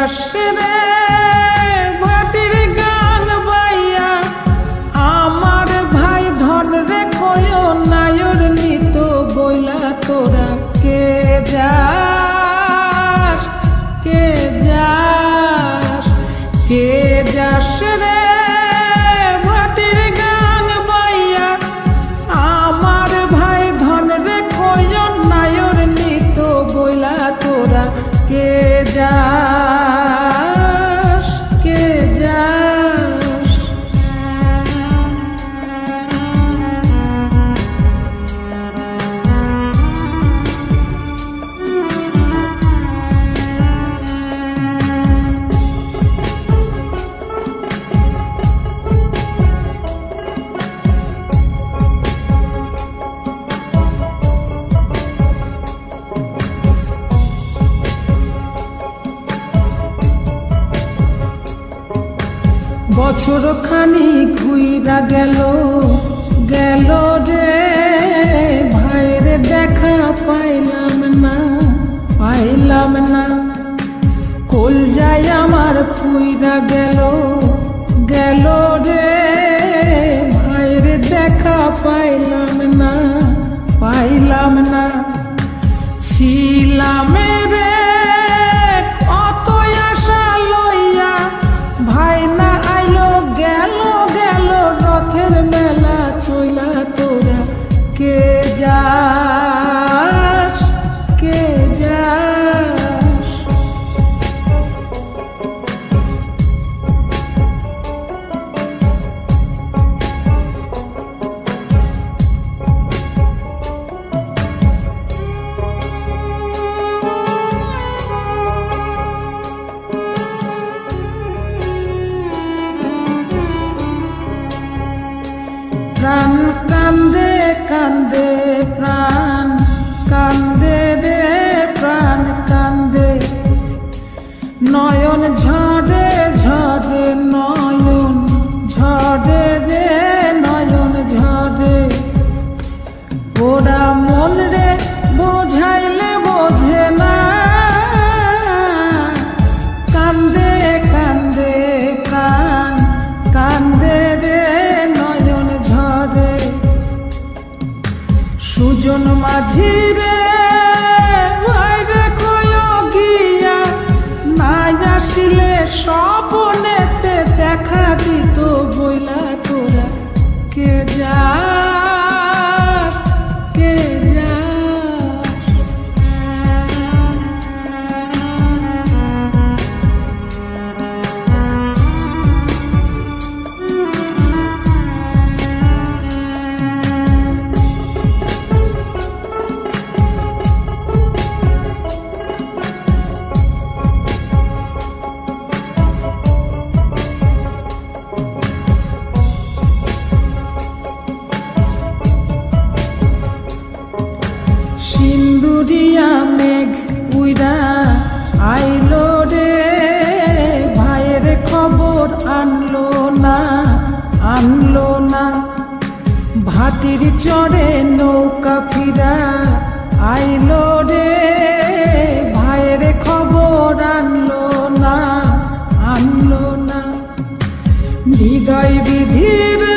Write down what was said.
যাস রে ভাটির গাং বাইয়া আমার ভাই ধন রে কয় নায়র নিত বইলা তোরা কে যাস কে যাস কে যাস রে ভাটির গাং বাইয়া আমার ভাই ধন রে কয় নায়র নিত বইলা তোরা কে যাস কে যাস বছর খানি ঘুইরা গেল গেল রে ভাইরে দেখা পাইলাম না কল যায় আমার পুইরা গেল গেল রে ভাইরে দেখা পাইলাম না ছিলাম রে কত আশা লইয়া ভাই না আইলো গেল গেল রথের মেলা চইলা তোরা কে যাস কে যাস প্রাণ কান্দে কান্দে প্রাণ কান্দে রে প্রাণ কান্দে নয়ন ঝরে ঝরে নয়ন ঝরে রে নয়ন ঝরে ওরা মন রে বোঝাইলে বোঝে না কান্দে কান্দে প্রাণ কান্দে রে সুজন মাঝি রে ভাইরে কয় গিয়া নাই আসিলে স্বপনেতে দেখা দিত বইলা তোরা কে যাস কে যাস সিন্দুরিয়া মেঘ উইরা আইলো রে ভাইয়ের খবর আনলো না ভাটির চড়ে নৌকা ফিরা আইলো রে ভাইয়ের খবর আনলো না হৃদয় বিধির